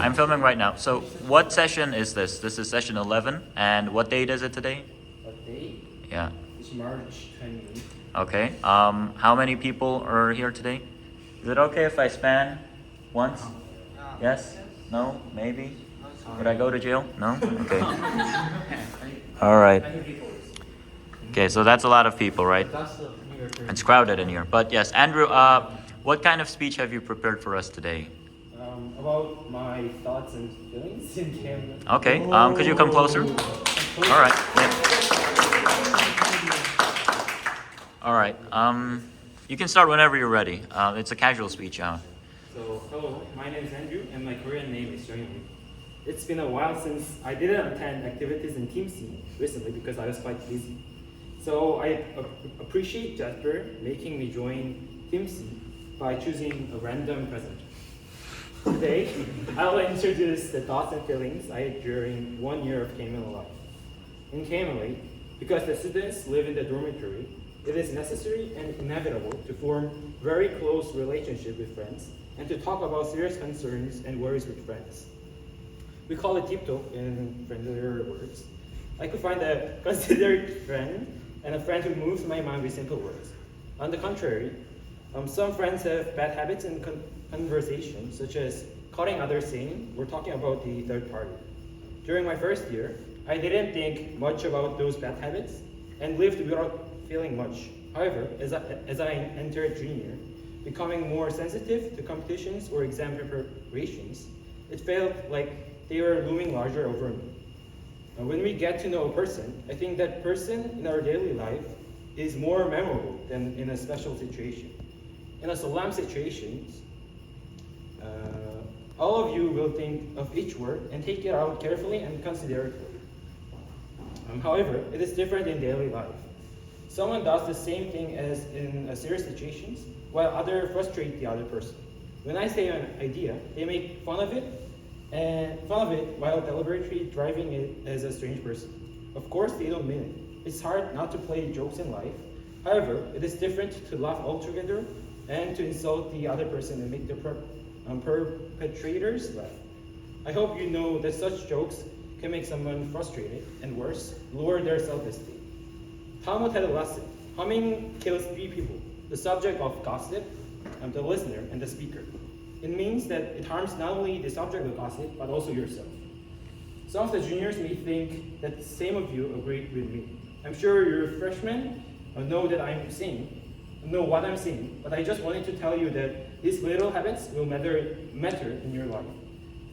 I'm filming right now. So what session is this? This is session 11. And what date is it today? What day? Yeah. It's March 20. Okay. How many people are here today? Is it okay if I span once? Yes? No? Maybe? Would I go to jail? No? Okay. All right. Okay, so that's a lot of people, right? It's crowded in here. But yes, Andrew, what kind of speech have you prepared for us today? About my thoughts and feelings in KMLA. Okay, could you come closer? All right. Yeah. All right. You can start whenever you're ready. It's a casual speech. So, hello, my name is Andrew, and my Korean name is Junghyun. It's been a while since I didn't attend activities in Team C recently because I was quite busy. So I appreciate Jasper making me join Team C by choosing a random presenter. Today, I will introduce the thoughts and feelings I had during 1 year of KMLA life. In KMLA, because the students live in the dormitory, it is necessary and inevitable to form very close relationship with friends and to talk about serious concerns and worries with friends. We call it deep talk in friendlier words. I could find a considerate friend and a friend who moves my mind with simple words. On the contrary, some friends have bad habits in conversation, such as cutting others saying or talking about the third party. During my first year, I didn't think much about those bad habits and lived without feeling much. However, as I entered junior, becoming more sensitive to competitions or exam preparations, it felt like they were looming larger over me. When we get to know a person, I think that person in our daily life is more memorable than in a special situation. In a solemn situation, all of you will think of each word and take it out carefully and considerately. However, it is different in daily life. Someone does the same thing as in serious situations, while others frustrate the other person. When I say an idea, they make fun of it while deliberately driving it as a strange person. Of course, they don't mean it. It's hard not to play jokes in life. However, it is different to laugh altogether and to insult the other person and make the perpetrators laugh. I hope you know that such jokes can make someone frustrated and worse, lower their self-esteem. Talmud had a lesson. Humming kills 3 people: the subject of gossip, the listener, and the speaker. It means that it harms not only the subject of gossip, but also yourself. Some of the juniors may think that the same of you agree with me. I'm sure your freshmen know what I'm saying, but I just wanted to tell you that these little habits will matter in your life.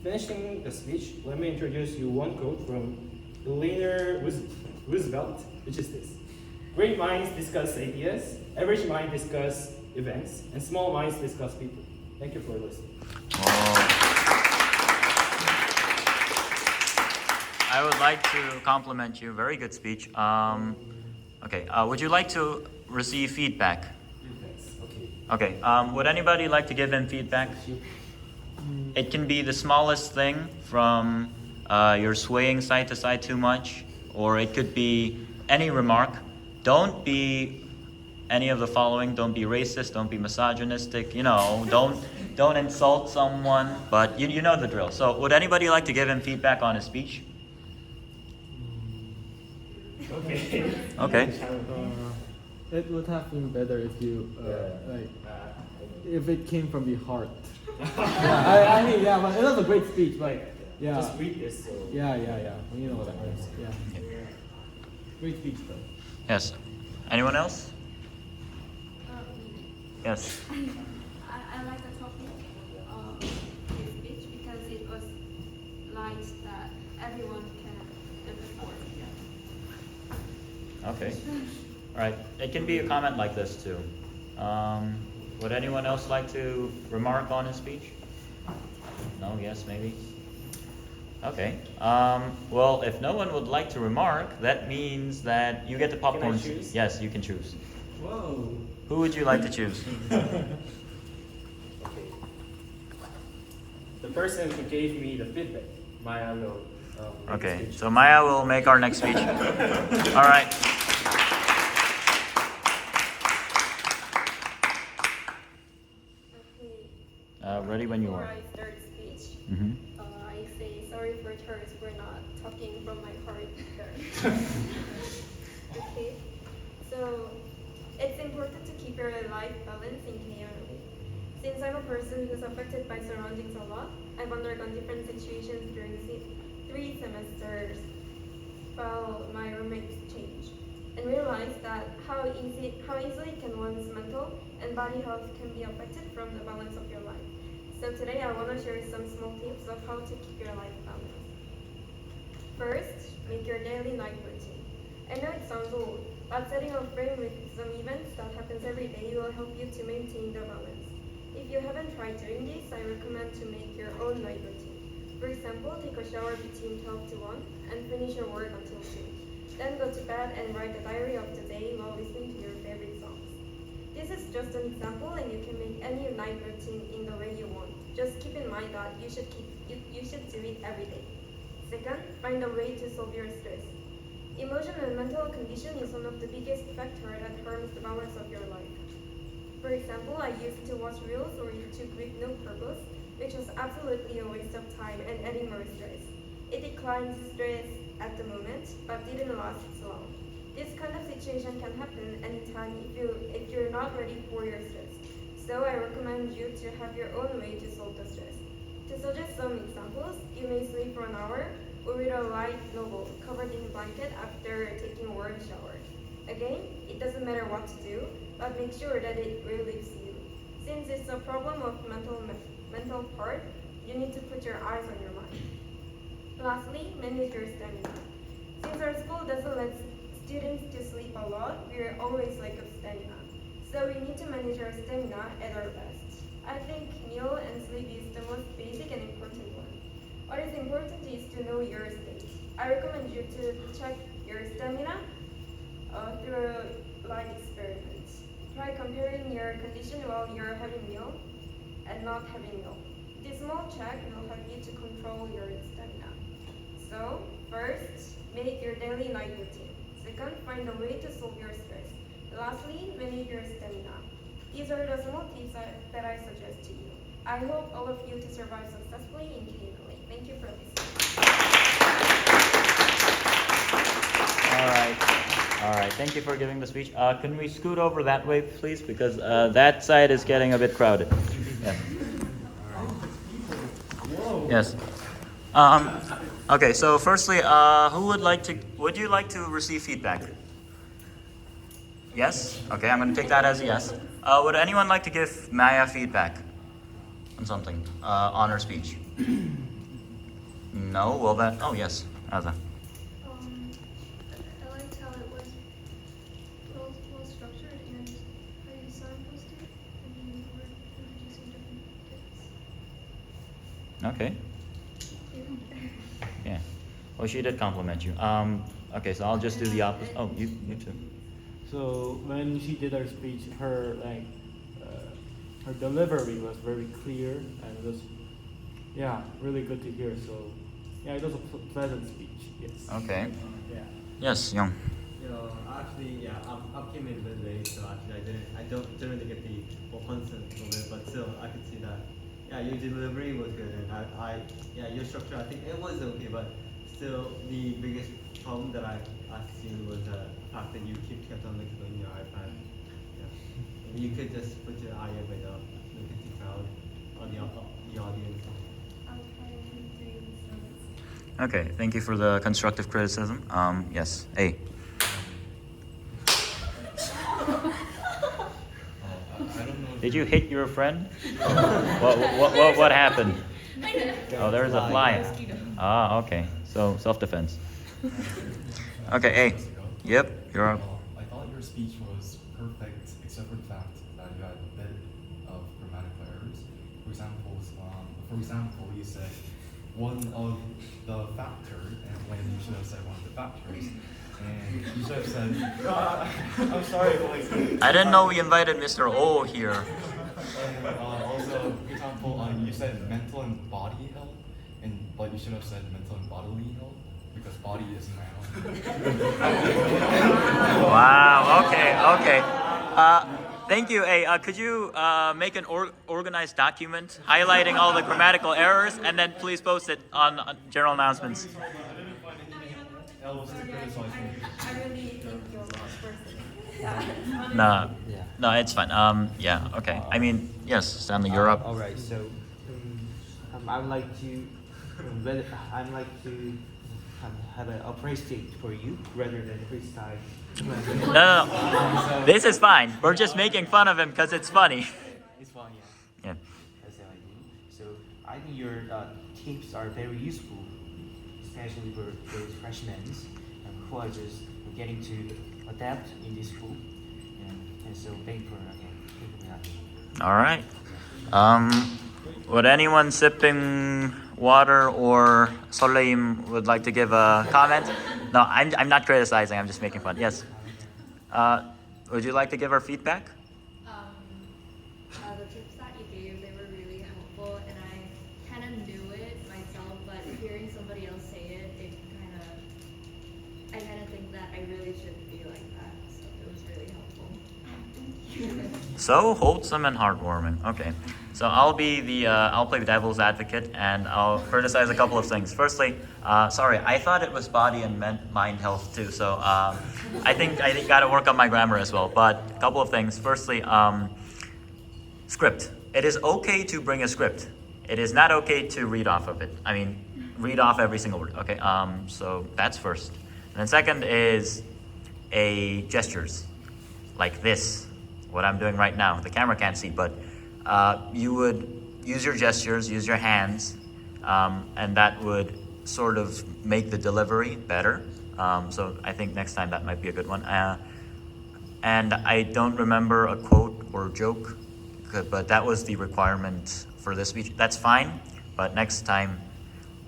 Finishing the speech, let me introduce you one quote from Eleanor Roosevelt, which is this: "Great minds discuss ideas, average minds discuss events, and small minds discuss people." Thank you for listening. I would like to compliment you. Very good speech. Okay. Would you like to receive feedback? Okay. Would anybody like to give him feedback? It can be the smallest thing, from you're swaying side to side too much, or it could be any remark. Don't be any of the following. Don't be racist. Don't be misogynistic. Don't insult someone. But you know the drill. So would anybody like to give him feedback on his speech? Okay. It would have been better if you if it came from the heart. I mean, but it was a great speech. Just read this. So. Yeah. You know what that means. Yeah. Great speech, though. Yes. Anyone else? Yes. I like the topic of his speech because it was lines that everyone can afford. Okay. All right. It can be a comment like this too. Would anyone else like to remark on his speech? No? Yes? Maybe? Okay. Well, if no one would like to remark, that means that you get the popcorn. Can I choose? Yes, you can choose. Whoa. Who would you like to choose? Okay. The person who gave me the feedback, Maya will. Okay. So Maya will make our next speech. All right. Okay. Ready when you Before are. I start the speech, Mm-hmm. I choice. We're not talking from my heart there. Okay. So it's important to keep your life balance in KMLA. Since I'm a person who's affected by surroundings a lot, I've undergone different situations during 3 semesters while my roommates changed, and realized that how easily can one's mental and body health can be affected from the balance of your life. So today I want to share some small tips of how to keep your life balanced. First, make your daily night routine. I know it sounds old, but setting a frame with some events that happens every day will help you to maintain the balance. If you haven't tried doing this, I recommend to make your own night routine. For example, take a shower between 12 to 1 and finish your work until 2. Then go to bed and write a diary of the day while listening to your favorite songs. This is just an example, and you can make any night routine in the way you want. Just keep in mind that you should do it every day. Second, find a way to solve your stress. Emotional and mental condition is one of the biggest factors that harms the balance of your life. For example, I used to watch reels or YouTube with no purpose, which was absolutely a waste of time and adding more stress. It declined stress at the moment, but didn't last so long. This kind of situation can happen anytime if you're not ready for your stress. So I recommend you to have your own way to solve the stress. To suggest some examples, you may sleep for an hour or read a light novel covered in a blanket after taking a warm shower. Again, it doesn't matter what to do, but make sure that it relieves you. Since it's a problem of mental part, you need to put your eyes on your mind. Lastly, manage your stamina. Since our school doesn't let students to sleep a lot, we are always lack of stamina. So we need to manage our stamina at our best. I think meal and sleep is the most basic and important one. What is important is to know your state. I recommend you to check your stamina through light experiments. Try comparing your condition while you're having meal and not having meal. This small check will help you to control your stamina. So, first, make your daily night routine. Second, find a way to solve your stress. Lastly, manage your stamina. These are the small tips that I suggest to you. I hope all of you to survive successfully in KMLA. Thank you for listening. All right. Thank you for giving the speech. Can we scoot over that way, please? Because that side is getting a bit crowded. Yes. Okay. So, firstly, would you like to receive feedback? Yes. Okay. I'm going to take that as a yes. Would anyone like to give Maya feedback on something on her speech? No. Well, then. Oh, yes. Aza. I liked how it was well structured and how you signposted and you were introducing different tips. Okay. Yeah. Well, she did compliment you. Okay, so I'll just do the opposite. Oh, you too. So when she did her speech, her her delivery was very clear and it was really good to hear. So it was a pleasant speech. Yes. Okay. Yeah. Yes, Young. Actually, I came in a bit late, so actually I don't really get the full content of it, but still I could see that. Yeah, your delivery was good, and your structure, I think it was okay, but still the biggest problem that I seen was the fact that you kept on looking on your iPad. Yeah. You could just put your eye over the look at the crowd or the audience. I'll try and do this. Okay, thank you for the constructive criticism. Yes, A. Did you hit your friend? What happened? Oh, there's a fly. Ah, okay. So self-defense. Okay, A. Yep, you're up. I thought your speech was perfect, except for the fact that you had a bit of grammatical errors. For example, you said one of the factors, and when you should have said one of the factors, and you should have said, I'm sorry, boys. I didn't know we invited Mr. O here. And also, for example, you said mental and body health, but you should have said mental and bodily health, because body is noun. Wow, okay. Thank you. Hey, could you make an organized document highlighting all the grammatical errors and then please post it on general announcements? Else to criticize me. I really think you're a lost person. Yeah. No, Yeah. no, it's fine. Yeah, okay. I mean, yes, Stanley, you're up. All right. So I would like to, I'd like to have an appreciate for you rather than criticize. No. This is fine. We're just making fun of him because it's funny. It's fun, yeah. Yeah. That's the idea. So I think your tips are very useful, especially for those freshmen who are just getting to adapt in this school. And so thank you for that. All right. Would anyone sipping water or Soleim would like to give a comment? No, I'm not criticizing. I'm just making fun. Yes. Would you like to give our feedback? The tips that you gave, they were really helpful, and I kind of knew it myself, but hearing somebody else say it, I kind of think that I really should be like that, so it was really helpful. So wholesome and heartwarming. Okay. So I'll be I'll play the devil's advocate and I'll criticize a couple of things. Firstly, sorry, I thought it was body and mind health too. So I think got to work on my grammar as well. But a couple of things. Firstly, script. It is okay to bring a script. It is not okay to read off of it. I mean, read off every single word. Okay. So that's first. And then second is gestures, like this. What I'm doing right now. The camera can't see, but you would use your gestures, use your hands, and that would sort of make the delivery better. So I think next time that might be a good one. And I don't remember a quote or joke, but that was the requirement for this speech. That's fine, but next time,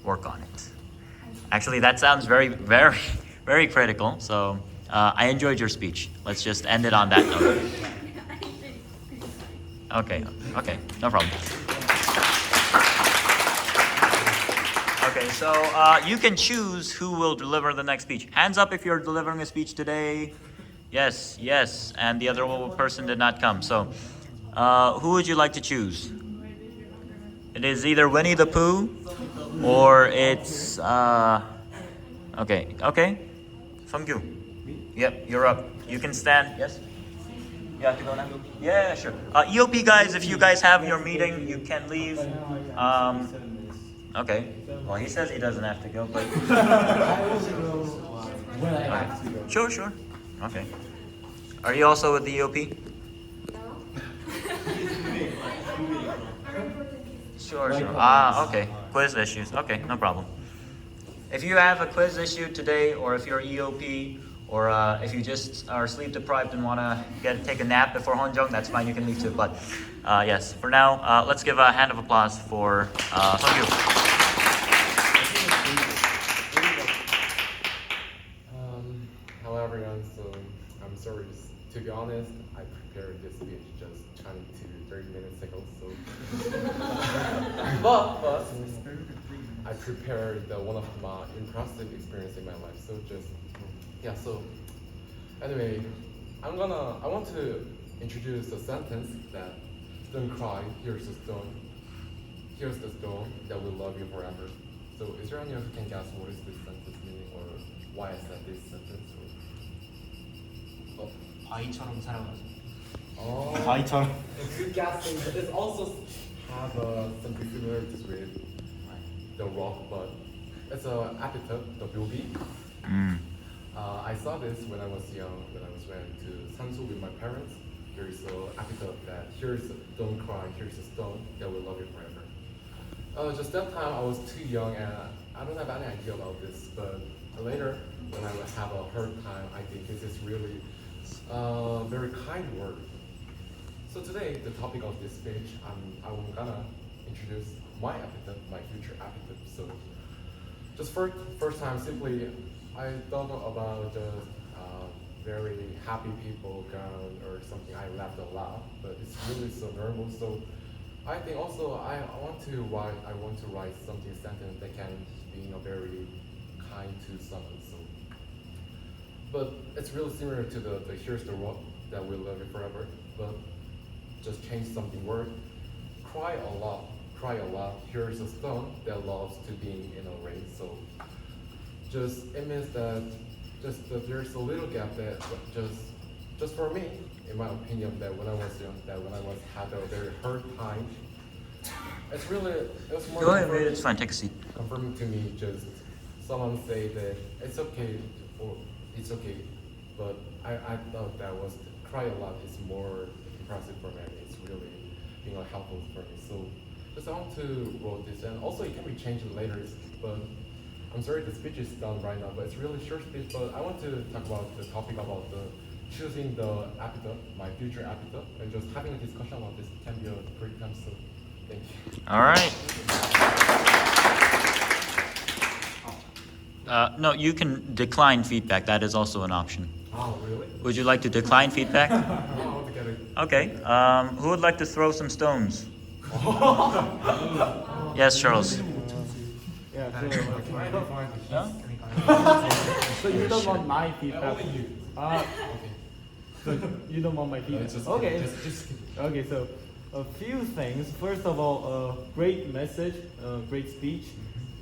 work on it. Actually, that sounds very, very, very critical. So I enjoyed your speech. Let's just end it on that note. Okay, no problem. Okay, so you can choose who will deliver the next speech. Hands up if you're delivering a speech today. Yes, and the other person did not come. So, who would you like to choose? It is either Winnie the Pooh, or it's okay. Sungyu. Yep, you're up. You can stand. Yes. You have to go now? Yeah, sure. EOP guys, if you guys have your meeting, you can leave. Okay. Well, he says he doesn't have to go, but... When I have to go. Sure. Okay. Are you also with the EOP? Sure. Okay. Quiz issues. Okay, no problem. If you have a quiz issue today, or if you're EOP, or if you just are sleep deprived and want to take a nap before Honjong, that's fine, you can leave too. But yes, for now, let's give a hand of applause for Sungyu. Hello everyone, so I'm sorry, to be honest, I prepared this speech just 20 to 30 minutes ago, so but I prepared one of my impressive experience in my life, so so anyway, I want to introduce a sentence that don't cry, here's the stone that will love you forever. So is there anyone who can guess what is this sentence meaning, or why I said this sentence? 바위처럼 살아가죠. Oh, 바위처럼. good guessing, but it also have something similar to with the rock, but it's an epithet, the 묘비. I saw this when I was young, when I went to Sansu with my parents. There is an epithet that don't cry, here's a stone that will love you forever. Just that time I was too young and I don't have any idea about this, but later when I would have a hard time, I think this is really very kind word. So today, the topic of this speech, I'm gonna introduce my epithet, my future epithet. So just first time, simply, I don't know about the very happy people ground or something. I laughed a lot, but it's really so normal. So I think also I want to write something sentence that can be very kind to someone. So, but it's really similar to the here's the rock that will love you forever. but just change something word. Cry a lot, cry a lot. Here's a stone that loves to be in a rain. So just it means that there's a little gap that just for me, in my opinion, that when I was young, that when I was had a very hard time, it was more Go ahead, it's fine. Take a seat. confirming to me. Just someone say that it's okay, or it's okay, but I thought that was cry a lot is more impressive for me. It's really helpful for me. So just I want to wrote this, and also it can be changed later. But I'm sorry the speech is done right now, but it's really short speech. But I want to talk about the topic about the choosing the epithet, my future epithet, and just having a discussion about this can be a great time. So thank you. All right. No, you can decline feedback. That is also an option. Oh, really? Would you like to decline feedback? Oh, altogether. Okay. Who would like to throw some stones? Yes, Charles. Yeah, Huh? so you don't want my feedback. So you don't want my feedback. Okay. Okay, so a few things. First of all, a great message, a great speech.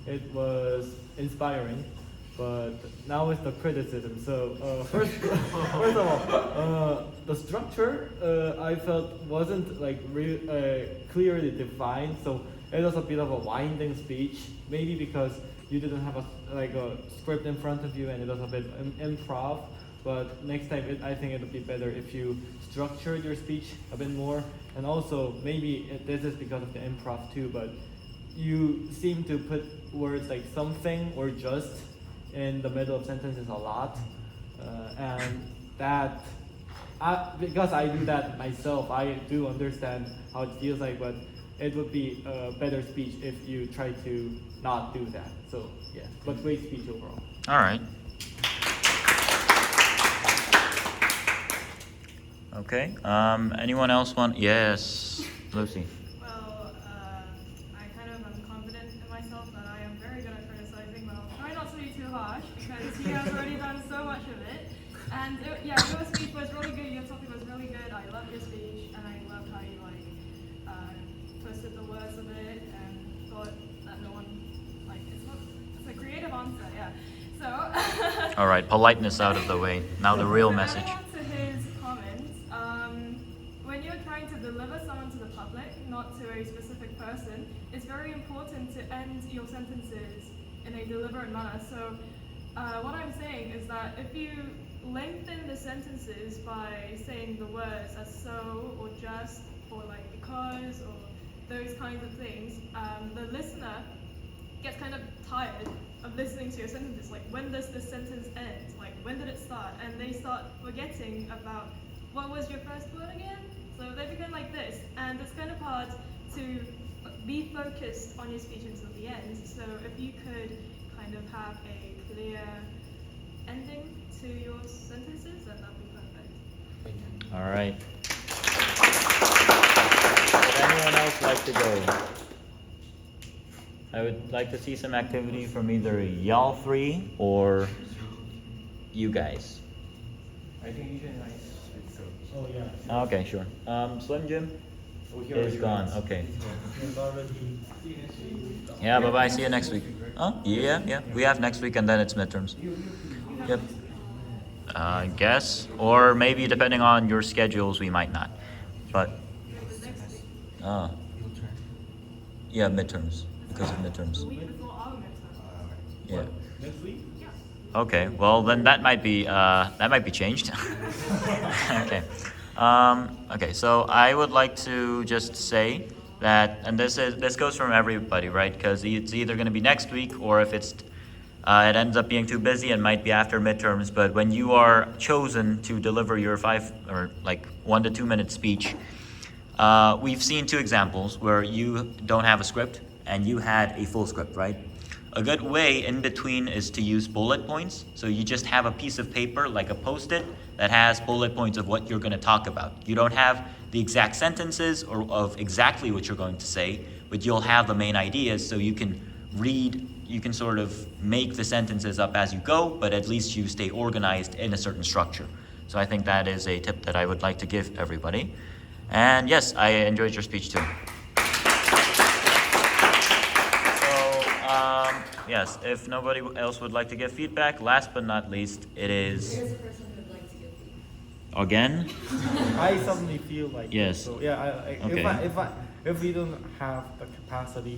It was inspiring, but now it's the criticism. So first of all, the structure I felt wasn't like clearly defined. So it was a bit of a winding speech, maybe because you didn't have a script in front of you and it was a bit improv. But next time, I think it would be better if you structured your speech a bit more. And also, maybe this is because of the improv too, but you seem to put words like something or just in the middle of sentences a lot. And that, because I do that myself, I do understand how it feels like, but it would be a better speech if you try to not do that. So, yeah, but great speech overall. All right. Okay. Anyone else want? Yes, Lucy. Well, I kind of am confident in myself that I am very good at criticizing. Well, try not to be too harsh because he has already done so much of it. And yeah, your speech was really good. Your topic was really good. I loved your speech, and I loved how you twisted the words a bit and thought that no one it's a creative answer. Yeah. So. All right, politeness out of the way. Now the real message. Add on to his comments, when you're trying to deliver someone to the public, not to a specific person, it's very important to end your sentences in a deliberate manner. So what I'm saying is that if you lengthen the sentences by saying the words as so or just or like because or those kinds of things, the listener gets kind of tired of listening to your sentences. Like, when does this sentence end? Like, when did it start? And they start forgetting about what was your first word again? So they become like this, and it's kind of hard to be focused on your speech until the end. So if you could kind of have a clear ending to your sentences, then that'd be perfect. Thank you. All right. Would anyone else like to go? I would like to see some activity from either y'all three or you guys. I think you can so. Oh, yeah. Okay, sure. Slim Jim is gone. Okay. Yeah, bye-bye. See you next week. Oh, yeah. We have next week and then it's midterms. Yep. I guess. Or maybe depending on your schedules, we might not. But, yeah, midterms. Because of midterms. The week before our midterm. Yeah. Next week? Yeah. Okay. Well, then that might be changed. Okay. Okay. So I would like to just say that, and this goes from everybody, right? Because it's either going to be next week, or if it ends up being too busy and might be after midterms. But when you are chosen to deliver your 1 to 2 minute speech, we've seen two examples where you don't have a script and you had a full script, right? A good way in between is to use bullet points. So you just have a piece of paper, like a Post-it, that has bullet points of what you're going to talk about. You don't have the exact sentences or of exactly what you're going to say, but you'll have the main ideas, so you can read, you can sort of make the sentences up as you go, but at least you stay organized in a certain structure. So I think that is a tip that I would like to give everybody. And yes, I enjoyed your speech too. Yes, if nobody else would like to give feedback, last but not least, it is Here's a person who'd like to give feedback. again. I suddenly feel like Yes. So yeah, Okay. if we don't have the capacity,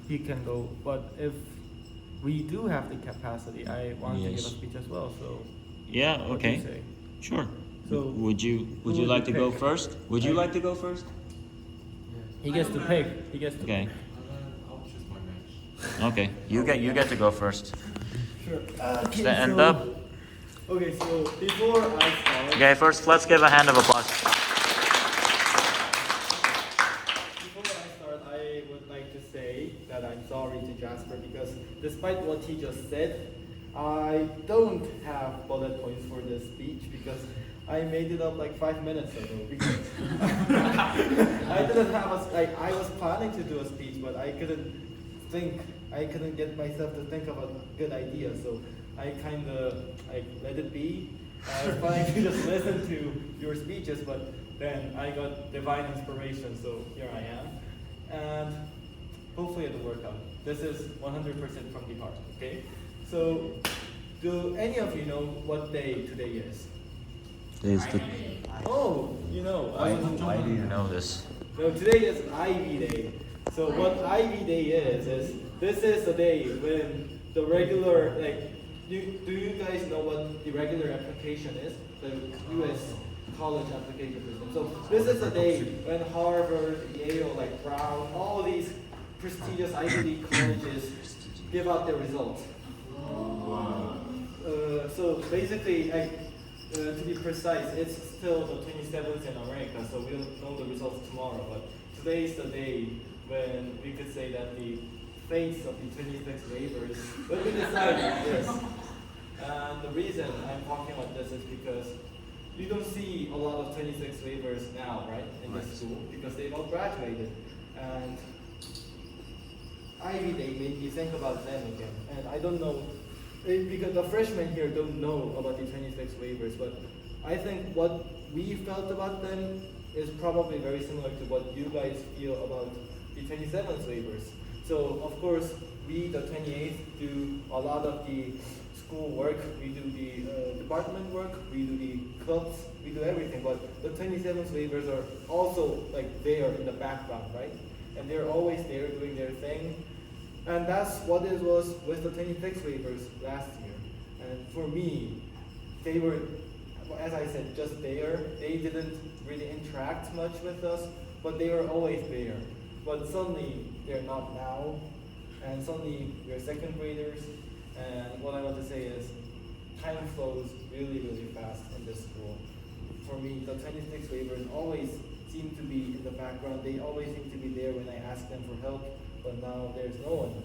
he can go. But if we do have the capacity, I want to give a Yes. speech as well. So Yeah. what do you Okay. say? Sure. So Would you who would like to you go pick? first? Would you like to go first? He gets to pick. He gets to Okay. I'll choose my match. Okay. You get to go first. Sure. Stand up. Okay, so before I start, Okay. First, let's give a hand of applause. I would like to say that I'm sorry to Jasper because despite what he just said, I don't have bullet points for this speech because I made it up like 5 minutes ago. Because I didn't have I was planning to do a speech, but I couldn't get myself to think of a good idea. So I kind of let it be. I was planning to just listen to your speeches, but then I got divine inspiration, so here I am. And hopefully it'll work out. This is 100% from the heart, okay? So, do any of you know what day today is? Oh, you know. Why do you know this? No, today is Ivy Day. So what Ivy Day is this is the day when the regular, do you guys know what the regular application is? The U.S. college application system. So this is the day when Harvard, Yale, Brown, all these prestigious Ivy League colleges give out their results. So basically, to be precise, it's still the 27th in America, so we'll know the results tomorrow. But today is the day when we could say that the fates of the 26 waivers will be decided. Yes. And the reason I'm talking about this is because you don't see a lot of 26 waivers now, right, in this school, because they've all graduated. And Ivy Day made me think about them again. And I don't know, because the freshmen here don't know about the 26 waivers, but I think what we felt about them is probably very similar to what you guys feel about the 27th waivers. So, of course, we, the 28th, do a lot of the school work, we do the department work, we do the clubs, we do everything, but the 27th waivers are also there in the background, right? And they're always there doing their thing. And that's what it was with the 26 waivers last year. And for me, they were, as I said, just there. They didn't really interact much with us, but they were always there. But suddenly, they're not now. And suddenly, we're second graders. And what I want to say is, time flows really, really fast in this school. For me, the 26 waivers always seem to be in the background. They always seem to be there when I ask them for help, but now there's no one.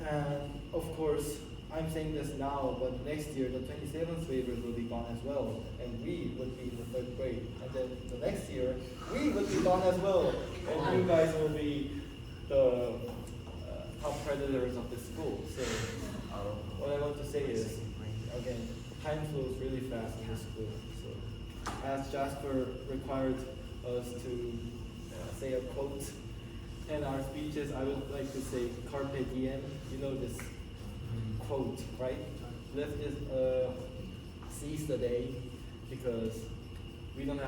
And of course, I'm saying this now, but next year the 27th waivers will be gone as well, and we would be in the 3rd grade. And then the next year, we would be gone as well, and you guys will be the top predators of the school. So what I want to say is, again, time flows really fast in this school. So as Jasper required us to say a quote in our speeches, I would like to say carpe diem. You know this quote, right? Seize the day, because we don't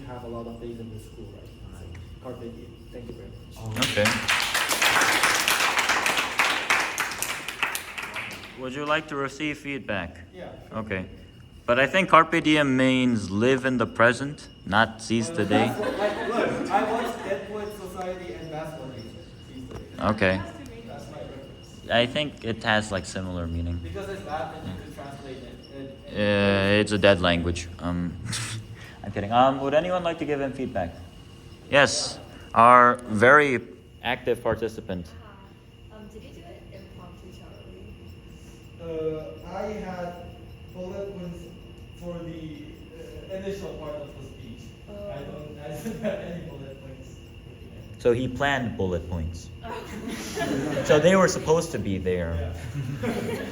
have a lot of days in this school, right? So carpe diem. Thank you very much. Okay. Would you like to receive feedback? Yeah. Okay. But I think carpe diem means live in the present, not seize the day. Look, I watched Deadwood Society, and that's what they said. Seize the day. Okay. That's my reference. I think it has similar meaning. Because it's Latin, you could translate it. It's a dead language. I'm kidding. Would anyone like to give him feedback? Yes, our very active participant. Did you do it impromptu, Charlie? I had bullet points for the initial part of the speech. I didn't have any bullet points. So he planned bullet points. So they were supposed to be there. Yeah.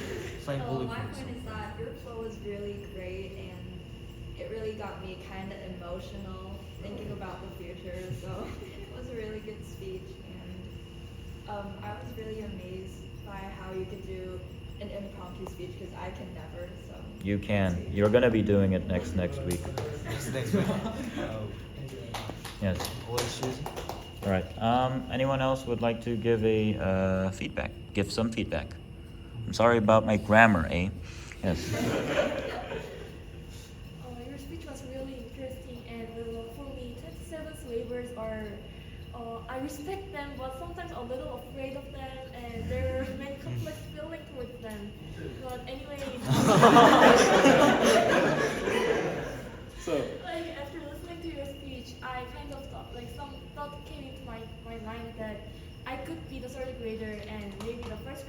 Sign So bullet my points. point is that your flow was really great and it really got me kind of emotional thinking about the future. So it was a really good speech and I was really amazed by how you could do an impromptu speech because I can never. So You can. You're gonna be doing it next week. Next week. Yes. All right. Anyone else would like to give a feedback? Give some feedback. I'm sorry about my grammar, eh? Yes. Your speech was really interesting, and for me, 27 flavors are. I respect them, but sometimes a little afraid of them, and there are many complex feelings towards them. But anyway, So, like after listening to your speech, I kind of thought, like some thought came into my mind that I could be the third grader, and maybe the first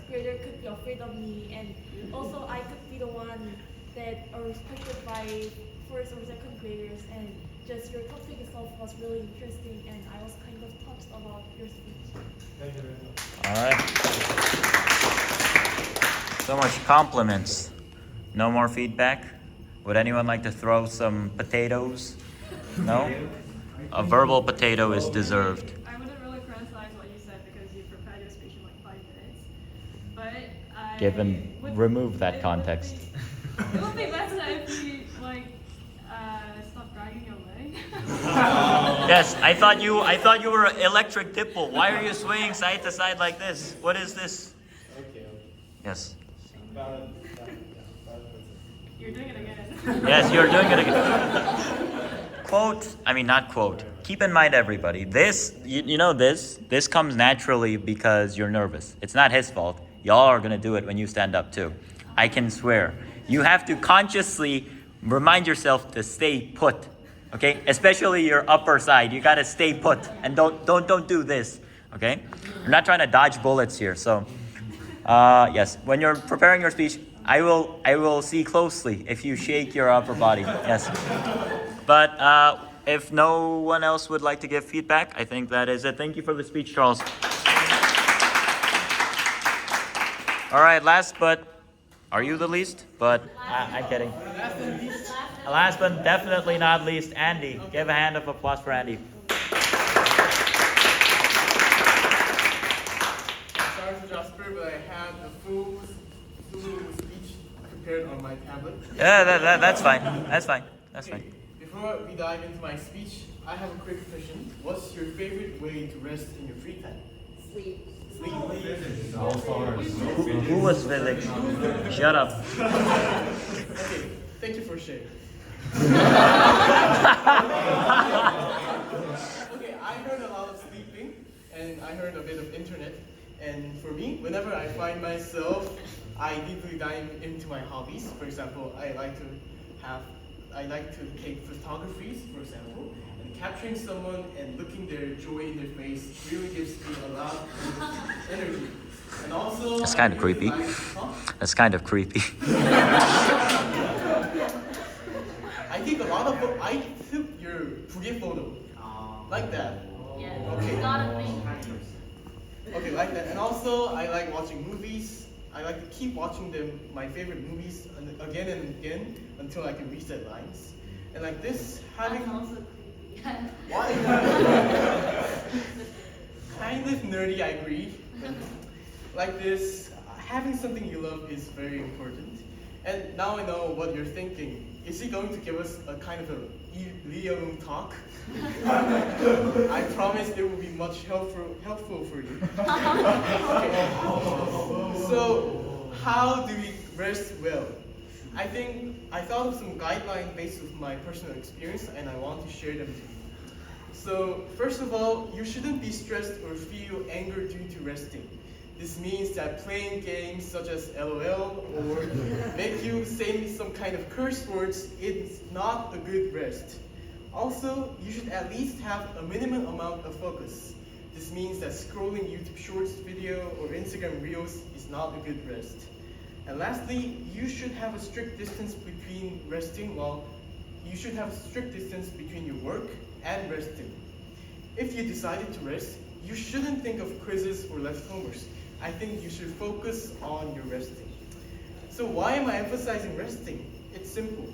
grader could be afraid of me, and also I could be the one that are respected by first or second graders, and just your topic itself was really interesting, and I was kind of touched about your speech. thank you very much. All right. So much compliments. No more feedback? Would anyone like to throw some potatoes? No? A verbal potato is deserved. I wouldn't really criticize what you said because you prepared your speech in like 5 minutes. But I Given, would- remove that it would context. It would be better if you like stop dragging your leg. Yes, I thought you were an electric Dipple. Why are you swinging side to side like this? What is this? Okay. Yes. You're doing it again. Yes, you're doing it again. Not quote. Keep in mind, everybody, this, you know this comes naturally because you're nervous. It's not his fault. Y'all are going to do it when you stand up too. I can swear. You have to consciously remind yourself to stay put. Okay? Especially your upper side. You got to stay put and don't do this. Okay? We're not trying to dodge bullets here. So, yes, when you're preparing your speech, I will see closely if you shake your upper body. Yes. But if no one else would like to give feedback, I think that is it. Thank you for the speech, Charles. All right, are you the least? But I'm kidding. Last but definitely not least, Andy. Give a hand of applause for Andy. Sorry for Jasper, but I have the full speech prepared on my tablet. Yeah, that's fine. That's fine. That's Okay, fine. before we dive into my speech, I have a quick question. What's your favorite way to rest in your free time? sleep. Sleep. All stars. Who was Felix? Shut up. Okay, thank you for sharing. Okay, I heard a lot of sleeping, and I heard a bit of internet. And for me, whenever I find myself, I deeply dive into my hobbies. For example, I like to take photographies, for example, and capturing someone and looking their joy in their face really gives me a lot of energy. And also, That's kind of I really creepy. Huh? That's kind of creepy. I took your Puget photo, like that. Yeah. Okay. Not a thing. Okay, like that. And also, I like watching movies. I like to keep watching my favorite movies again and again until I can reach that lines. And like this, having That's also creepy. why? Kind of nerdy, I agree. But like this, having something you love is very important. And now I know what you're thinking. Is he going to give us a kind of a Leo talk? I promise it will be much helpful for you. Okay. So, how do we rest well? I thought of some guidelines based on my personal experience, and I want to share them to you. So, first of all, you shouldn't be stressed or feel anger due to resting. This means that playing games such as LOL or make you say some kind of curse words is not a good rest. Also, you should at least have a minimum amount of focus. This means that scrolling YouTube Shorts video or Instagram Reels is not a good rest. And lastly, you should have a strict distance between your work and resting. If you decided to rest, you shouldn't think of quizzes or left homeworks. I think you should focus on your resting. So why am I emphasizing resting? It's simple.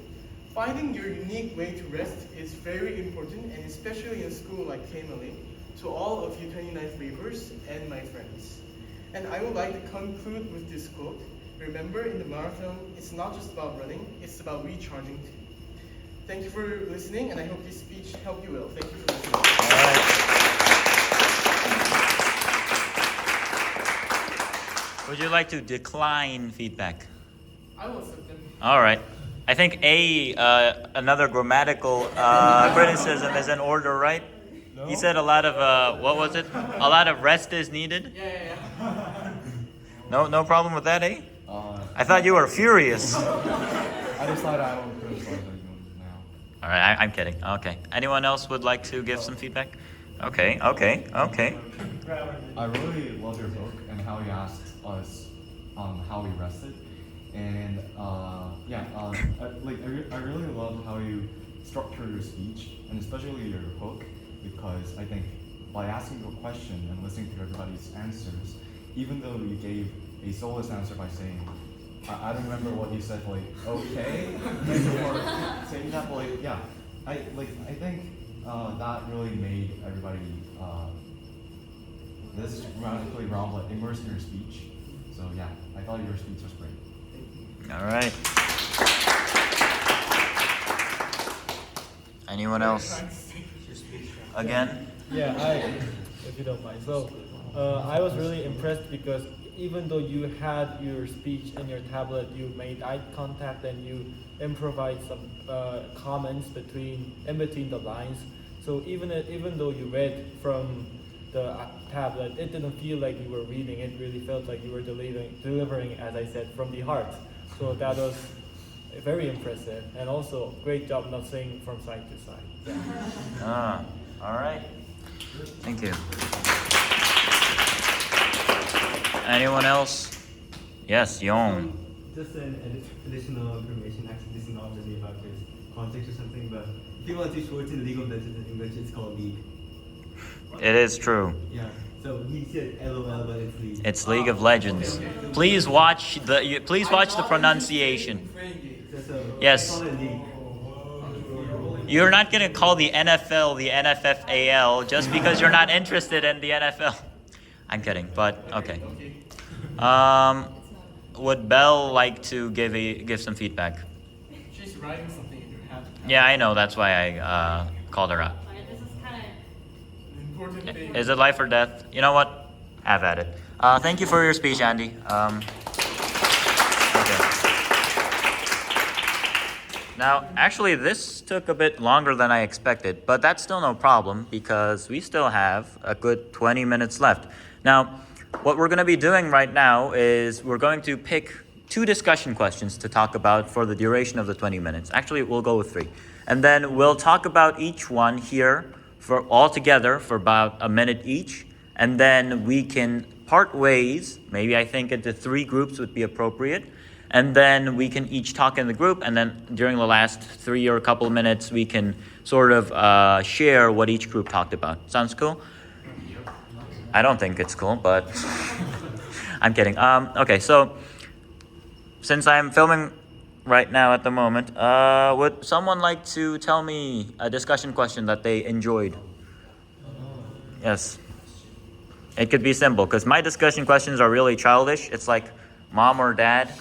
Finding your unique way to rest is very important, and especially in a school like KMLA, to all of you 29th graders and my friends. And I would like to conclude with this quote. Remember, in the marathon, it's not just about running, it's about recharging too. Thank you for listening, and I hope this speech helped you well. Thank you for listening. Would you like to decline feedback? I will accept them. All right. I think another grammatical criticism is in order, right? No? He said a lot of, what was it? A lot of rest is needed? Yeah. No problem with that, eh? Uh, I thought you were furious. I decided I won't criticize anyone now. All right, I'm kidding. Okay. Anyone else would like to give some feedback? Okay. I really love your book and how you asked us how we rested. And I really love how you structure your speech, and especially your hook, because I think by asking a question and listening to everybody's answers, even though you gave a soulless answer by saying, I don't remember what you said, like, okay, or saying that, but like, yeah, I think that really made everybody, this is grammatically wrong, but immersed in your speech. So yeah, I thought your speech was great. All right. Anyone else? Again? Yeah, if you don't mind. So, I was really impressed because even though you had your speech in your tablet, you made eye contact and you improvised some comments in between the lines. So even though you read from the tablet, it didn't feel like you were reading. It really felt like you were delivering, as I said, from the heart. So that was very impressive, and also great job not saying from side to side. Yeah. All right. Thank you. Anyone else? Yes, Yong. Just an additional information. Actually, this is not really about this context or something, but if you want to shorten League of Legends in English, it's called League. It is true. Yeah. So he said LOL, but it's League. It's League of Legends. Please watch the pronunciation. Yes. Call it League. You're not gonna call the NFL the NFFAL just because you're not interested in the NFL. I'm kidding, but okay. Would Belle like to give some feedback? She's writing something in your hand. Yeah, I know. That's why I called her out. This is kind An important thing. Is it life or death? You know what? Have at it. Thank you for your speech, Andy. Okay. Now, actually, this took a bit longer than I expected, but that's still no problem because we still have a good 20 minutes left. Now, what we're going to be doing right now is we're going to pick 2 discussion questions to talk about for the duration of the 20 minutes. Actually, we'll go with 3. And then we'll talk about each one here for all together for about a minute each. And then we can part ways. Maybe I think into 3 groups would be appropriate. And then we can each talk in the group. And then during the last 3 or a couple of minutes, we can sort of share what each group talked about. Sounds cool? I don't think it's cool, but I'm kidding. Okay, so since I'm filming right now at the moment, would someone like to tell me a discussion question that they enjoyed? Yes. It could be simple, because my discussion questions are really childish. It's like mom or dad.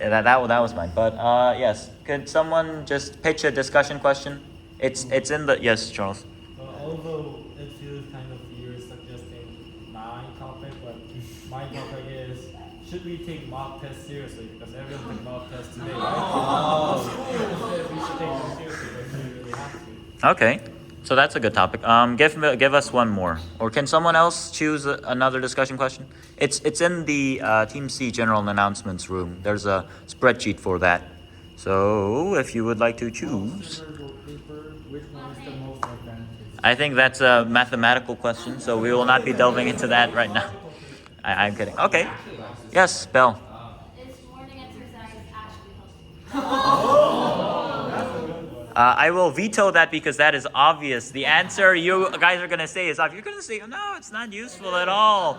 Yeah, that was mine. But yes, could someone just pitch a discussion question? It's in the, yes, Charles. Although it feels kind of you're suggesting my topic, but my topic is, should we take mock tests seriously? Because everyone took mock tests today, right? We should take them seriously, but we really have to. Okay, so that's a good topic. Give us one more, or can someone else choose another discussion question? It's in the Team C general announcements room. There's a spreadsheet for that. So if you would like to choose. I think that's a mathematical question, so we will not be delving into that right now. I'm kidding. Okay. Yes, Belle. Is morning exercise actually I will veto that because that is obvious. The answer you guys are going to say is obvious. You're going to say, no, it's not useful at all.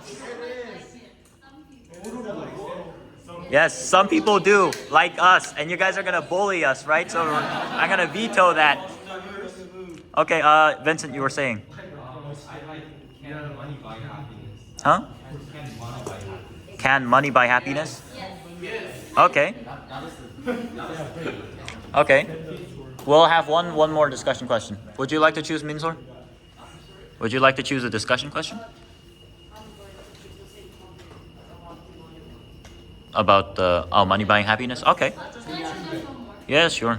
Yes, some people do, like us, and you guys are gonna bully us, right? So I'm gonna veto that. Okay, Vincent, you were saying. Huh? Can money buy happiness? Okay. Okay. We'll have one more discussion question. Would you like to choose Minsor? Would you like to choose a discussion question? About money buying happiness? Okay. Yeah, sure.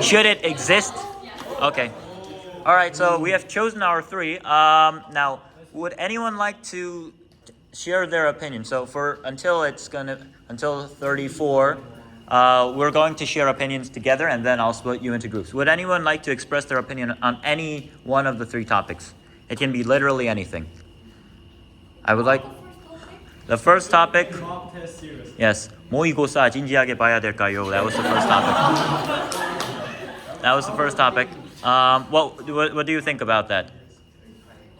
Should it exist? Okay. All right. So we have chosen our three. Now, would anyone like to share their opinion? So until 34, we're going to share opinions together, and then I'll split you into groups. Would anyone like to express their opinion on any one of the three topics? It can be literally anything. I would like. The first topic. Yes. 모의고사 진지하게 봐야 될까요? That was the first topic. That was the first topic. What do you think about that?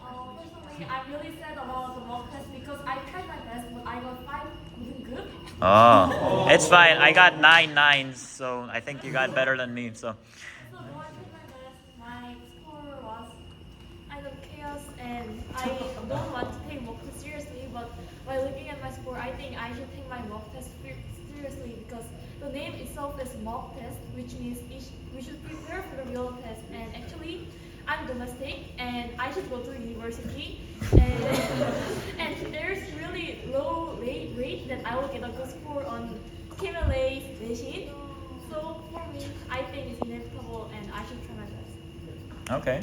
Personally, I'm really sad about the mock test because I tried my best, but I got 5 wasn't good. Oh, it's fine. I got 9 nines, so I think you got better than me. So. So though I tried my best, my score was kind of chaos, and I don't want to take mock test seriously. But by looking at my score, I think I should take my mock test seriously because the name itself is mock test, which means we should prepare for the real test. And actually, I'm domestic and I should go to university. And there's really low rate that I will get a good score on KMLA 내신. So for me, I think it's inevitable and I should try my best. Okay.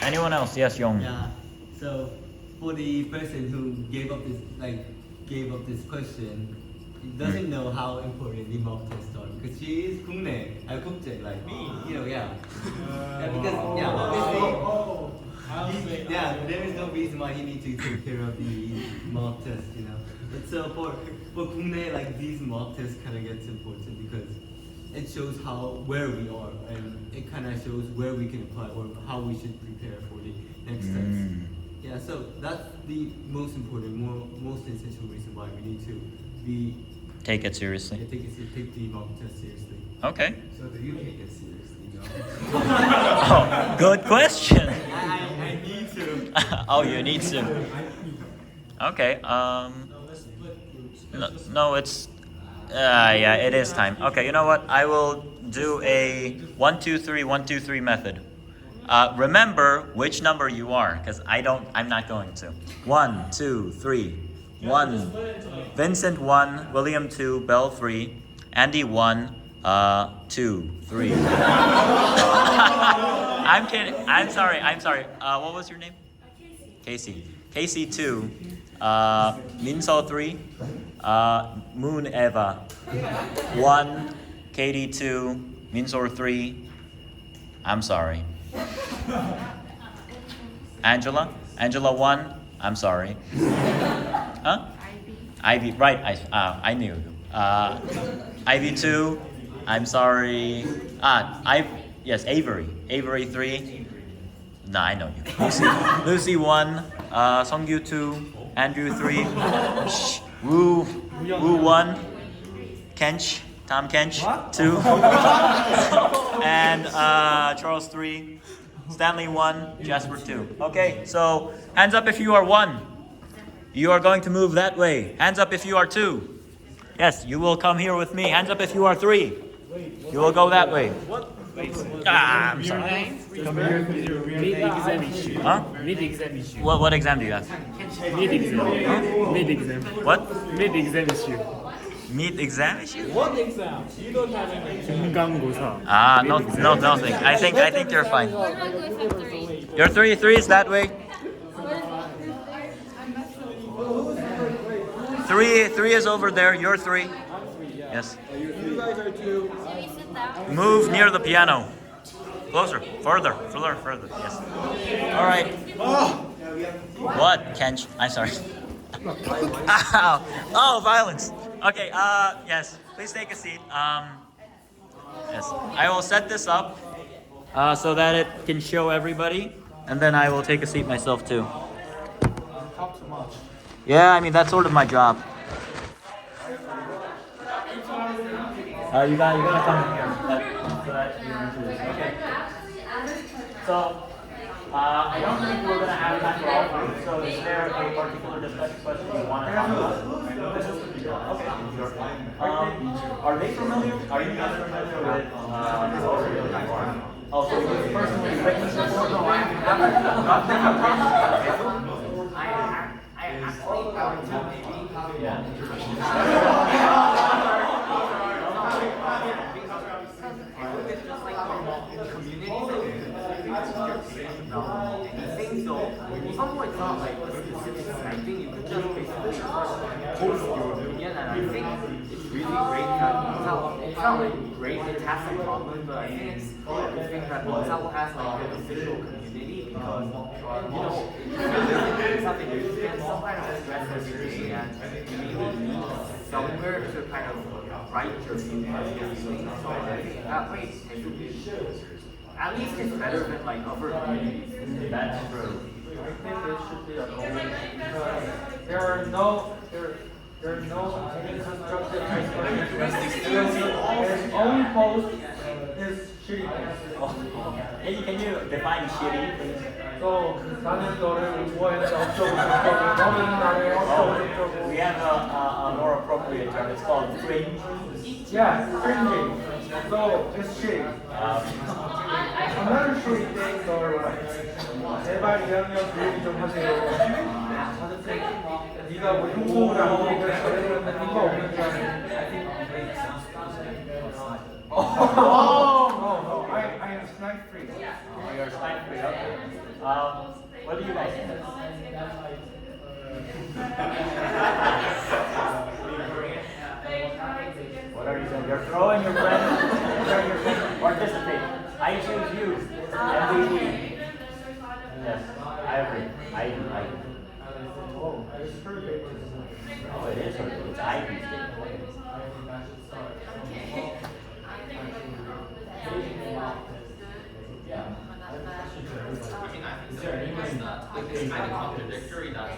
Anyone else? Yes, Yong. Yeah. So for the person who gave up this question, he doesn't know how important the mock tests are because she is 국내, 국제, like me, yeah. Because obviously, there is no reason why he needs to take care of the mock test, But so for 국내, like these mock tests kind of gets important because it shows where we are and it kind of shows where we can apply or how we should prepare for the next test. Yeah, so that's the most important, most essential reason why we need to Take it seriously. take the mock test seriously. Okay. So do you take it seriously? No. Oh, good question. I need to. Oh, you need to. Okay. No, it's. Yeah, it is time. Okay, you know what? I will do a 1, 2, 3, 1, 2, 3 method. Remember which number you are, because I'm not going to. 1, 2, 3. 1. Vincent 1. William 2. Bell 3. Andy 1. 2, 3. I'm kidding. I'm sorry. What was your name? Casey. Casey 2. Minso 3. Moon Eva 1. Katie 2. Minsor 3. I'm sorry. Angela 1. I'm sorry. Huh? Ivy. Right. I knew. Ivy 2. I'm sorry. Yes. Avery 3. No, I know you. Lucy 1. Songyu 2. Andrew 3. Woo 1. Tom Kench 2. And Charles 3. Stanley 1. Jasper 2. Okay, so hands up if you are 1. You are going to move that way. Hands up if you are 2. Yes, you will come here with me. Hands up if you are 3. You will go that way. I'm sorry. Mid-exam issue. Huh? Mid-exam issue. What exam do you have? Mid-exam. Mid-exam. What? Mid-exam issue. Mid-exam issue? What exam? You don't have any. 중간고사. No, nothing. I think you're fine. Your 3 is that way. 3 is over there. You're 3. Yes. You guys are 2. Move near the piano. Closer. Further. Yes. All right. What, Kench? I'm sorry. Ow. Oh, violence. Okay. Yes. Please take a seat. Yes. I will set this up so that it can show everybody. and then I will take a seat myself too. Talk too much. Yeah, I mean that's sort of my job. You gotta come in here. Okay. So, I don't think we're gonna have time for all three. So, is there a particular discussion question you want to talk about? Okay. Sure. Are they familiar? Are you guys familiar with? Oh, so you personally witnessed this? No, I actually yeah. anything, so somehow it's not like a specific thing. I think you could just basically post your opinion, and I think it's really great that it's not like great, it has some problems, but I think it's good that Mozilla has like an official community because it's something you spend some kind of stress every day, and you really need somewhere to kind of write your feelings. So I think that way at least it's better than like other communities. That's true. I think it should be a goal because there are no any constructive criticism. There's only post is shitty post. Can you define shitty, please? So 나는 너를 좋아해서 어쩌고 저쩌고 너는 나를 어쩌고 저쩌고. We have a more appropriate term. It's called cringe. Yeah, cringy. So it's shitty. Another shitty things are like 제발 2학년 교육이 좀 하세요. 네가 뭐 행복을 안 보니까 저래서는 행복 없는 줄 아는. No, I am snack free. Oh, you're snack free. Okay. What do you guys think? What are you saying? You're throwing your friends. Participate. I choose you. MVP. Yes, I agree. I do. Oh, it's perfect. Oh, it is. It's Ivy. It's kind of contradictory that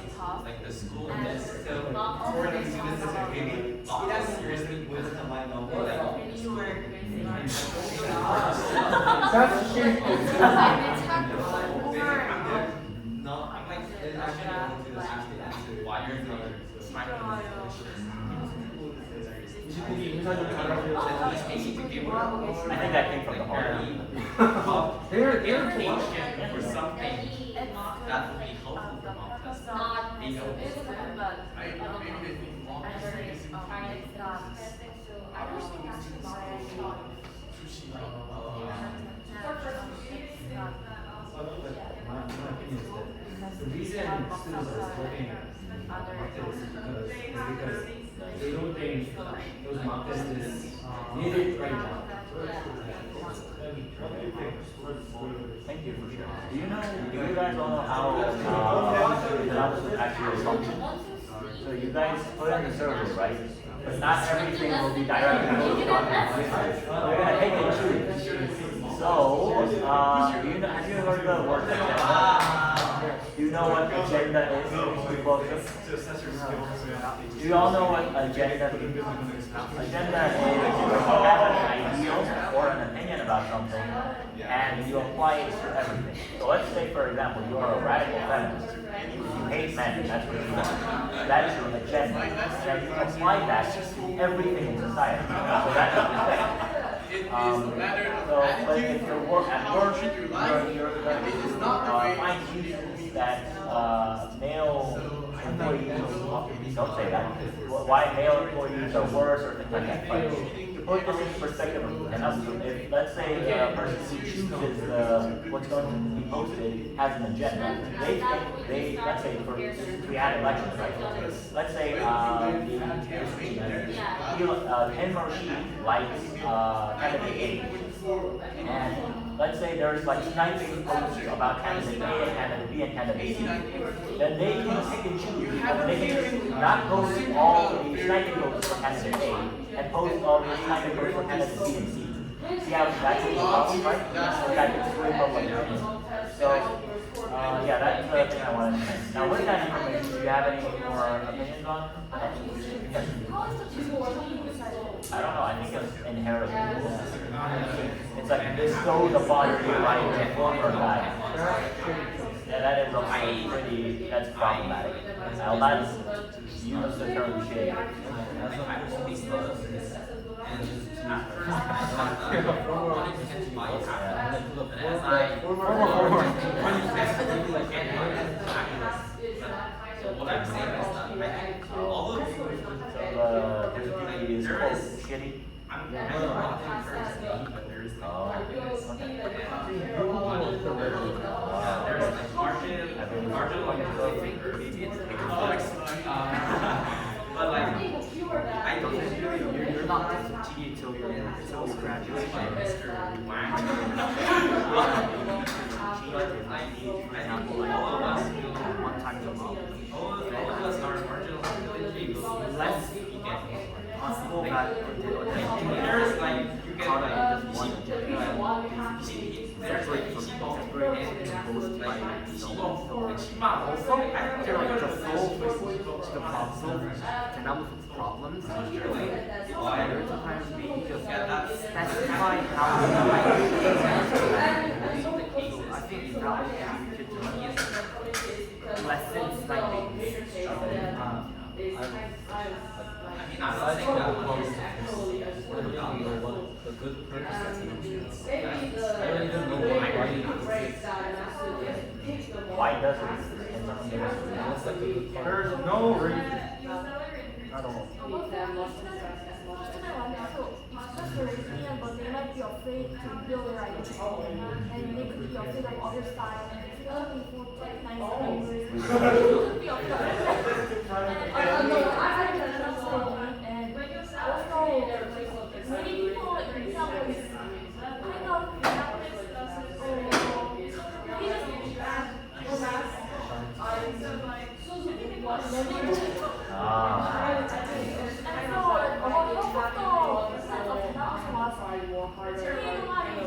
like the school gets so supporting students as a really not as seriously with the mind of like That's shitty. not like it actually going to ask the answer why you're not trying to I think that came from the heart. They're for something that would be helpful for mom because they know The reason students are looking at mock tests is because they don't think those mock tests is needed right now. Thank you for sharing. Do you guys all know how analysis actually functions? So you guys put in the survey, right? But not everything will be directly posted on the research. We're gonna take and choose. So, have you heard the word agenda? Do you know what agenda is? Do you all know what agenda is? Agenda is you have an ideal or an opinion about something and you apply it to everything. So let's say, for example, you are a radical feminist. You hate men, that's what you want. That's your agenda. And you apply that to everything in society. So that's what you're saying. So, but if you're at work, you're find uses that male employees, don't say that, why male employees are worse or things like that. But to put this in perspective, and if let's say a person who chooses what's going to be posted has an agenda, let's say we had elections, right? Let's say him or she likes candidate A. And let's say there's like sniping posts about candidate A and candidate B and candidate C. Then they can pick and choose. They can not post all the sniping posts for candidate A and post all the sniping posts for candidate B and C. Yeah, that's the problem, right? That it's really public. So, yeah, that's the thing I wanted to mention. Now, with that information, do you have any more opinions on? Yes. I don't know. I think it's inherited. It's like bestowed upon you by a former guy. Yeah, that is pretty. That's problematic. I'll not use the term shit. What I'm saying is that I think all of you Is quote shitty. I'm not a person, but there's like arguments. There's like marginal but like I don't really You're not TD till you're graduate. For example, like all of us One time a month. all of us are marginal Less possible that there's like you get like separate from imposed by someone. Also, I feel like the problems better to kind of maybe just specify how you like it. I think in that way we could lessen spending. I'm not saying that a good purpose of teams. Why does it? There's no reason at all. But they might be afraid to build their identity, and they could be afraid of other styles. If you're looking for like nice things, you could be afraid of and also many people, for example, kind of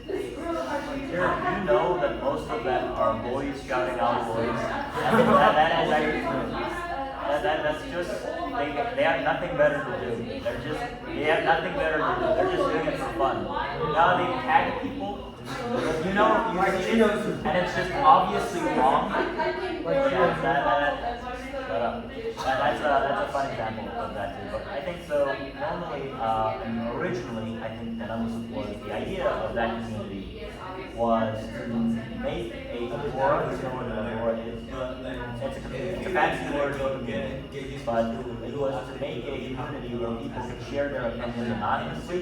You know that most of them are boys shouting out boys. That is actually true. That's just they have nothing better to do. They have nothing better to do. They're just doing it for fun. Now they tag people. You know, and it's just obviously wrong. Shut up. That's a fun example of that too. But I think so. Normally, originally, I think the idea of that community was to make a forum. It's a fancy word for community, but it was to make a community where people could share their opinions anonymously.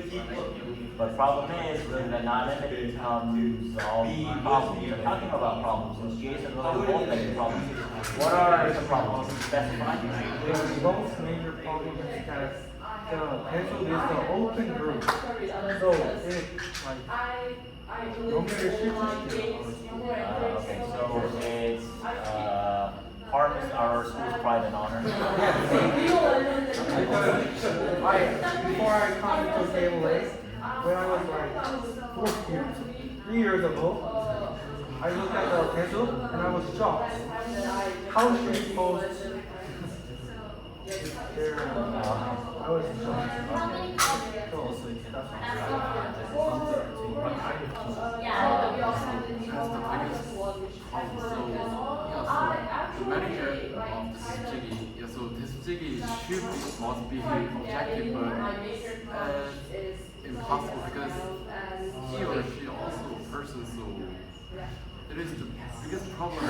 But the problem is, with anonymity comes all problems. We're talking about problems. Since Jason really both mentioned problems, what are the problems? Can you specify? The most major problem is that the pencil is the open group. So it like no matter Okay, so it's harms our school's pride and honor. Before I come to KMLA, when I was like 3 years ago, I looked at the pencil and I was shocked. How should it post there? I was shocked. The manager of Tesujigi, so Tesujigi must be objective, but impossible because he or she also a person, so it is the biggest problem to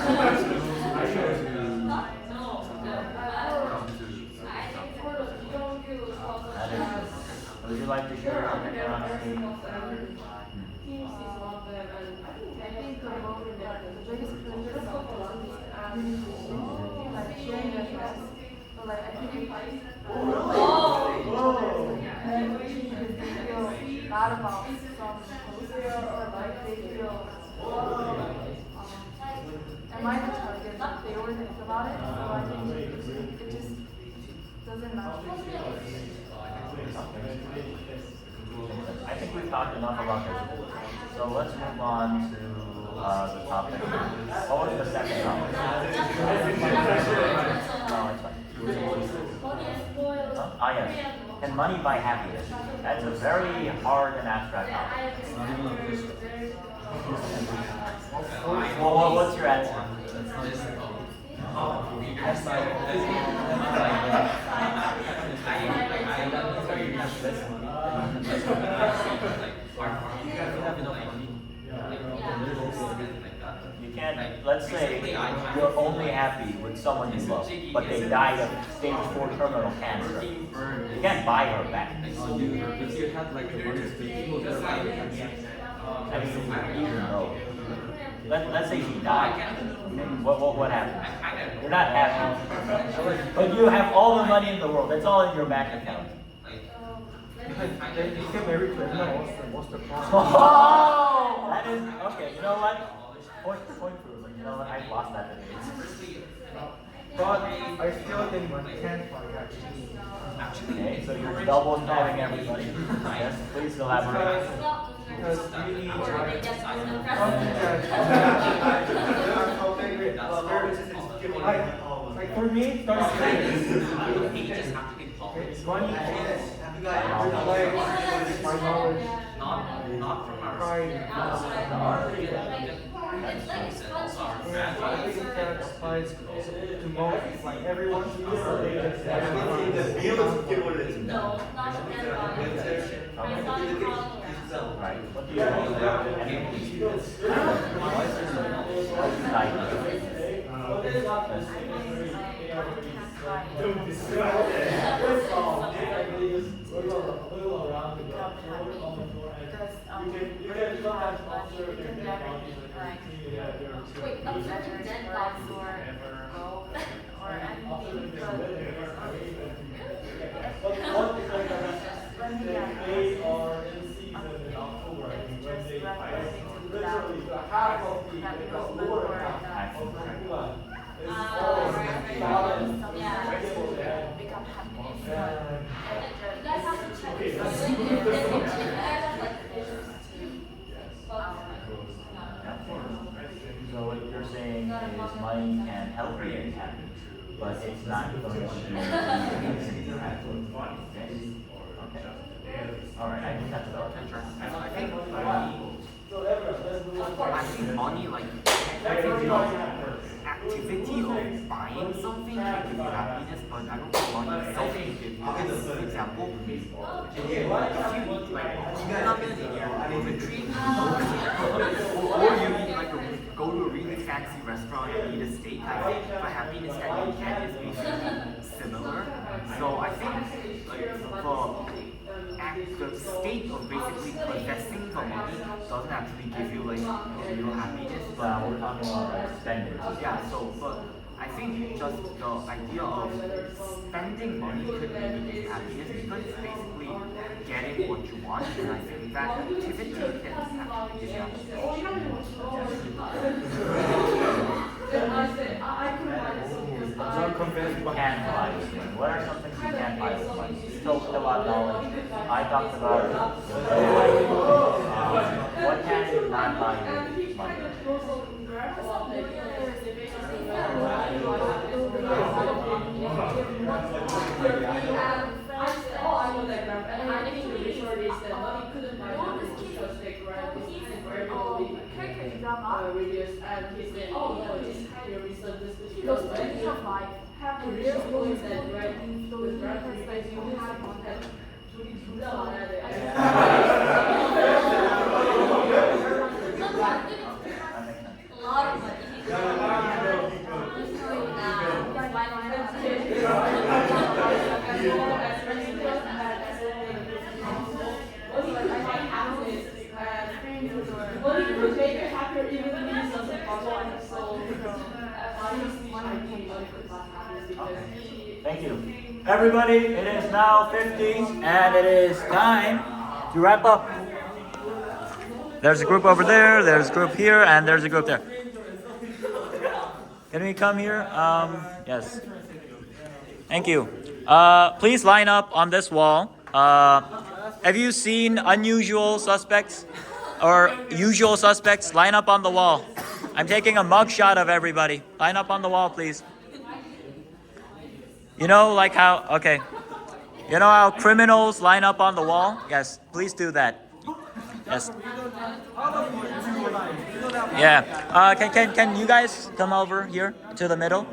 Would you like to share your opinion on this? I think the biggest benefit of like sharing your thoughts, but like I think they feel bad about some posts, or like they feel am I the target? They always think about it, so I think it just doesn't matter. I think we've talked enough about this. So let's move on to the topic. What was the second topic? No, it's fine. Huh? Ah, yes. Can money buy happiness? That's a very hard and abstract topic. Well, what's your answer? You can't, let's say you're only happy with someone you love, but they died of stage 4 terminal cancer. You can't buy her back. If you had like the money to people that are I mean, even though. Let's say she died. What happened? You're not happy. But you have all the money in the world. That's all in your bank account. Then you get married to everyone. What's the problem? Oh, that is okay. You know what? Point proven. You know what? I lost that debate. But I still think money can't buy happiness. Okay, so you're double stabbing everybody. Yes, please elaborate. Because really, like for me, starting money is like my knowledge, pride, and I think that applies to most, like everyone should be related to Right. What do you Wait, observing deadlocks or anything, become happiness. You guys have to check So what you're saying is money can help you get happy, but it's not going to be happy. Okay. All right. I think that's about it. I think money, like activity of buying something can give you happiness, but I don't think money itself can give you happiness. For example, if you eat like ramen in your dormitory, or you eat like go to a really fancy restaurant and eat a steak, I think the happiness that you get is basically similar. So I think like the state of basically possessing the money doesn't actually give you like real happiness, but We're talking about like spending. yeah, so but I think just the idea of spending money could maybe give you happiness because it's basically getting what you want, and I think that activity can actually give you happiness. Can't buy with money. What are some things you can't buy with money? You talked about knowledge. I talked about what can you not buy with money? Thank you. Everybody, it is now 50 and it is time to wrap up. There's a group over there, there's a group here, and there's a group there. Can we come here? Yes. Thank you. Please line up on this wall. Have you seen unusual suspects or usual suspects? Line up on the wall. I'm taking a mug shot of everybody. Line up on the wall, please. You know, like how, okay. You know how criminals line up on the wall? Yes, please do that. Yes. Yeah. Can you guys come over here to the middle?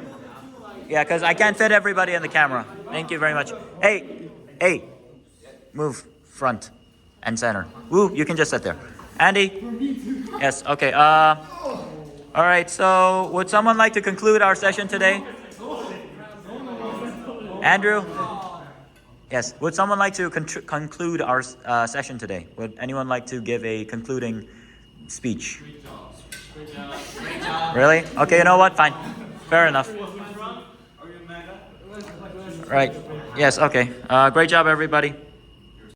Yeah, because I can't fit everybody in the camera. Thank you very much. Hey, move front and center. Woo, you can just sit there. Andy? Yes, okay. All right, so would someone like to conclude our session today? Andrew? Yes, would someone like to conclude our session today? Would anyone like to give a concluding speech? Great job. Really? Okay, you know what? Fine. Fair enough. Right. Yes, okay. Great job, everybody.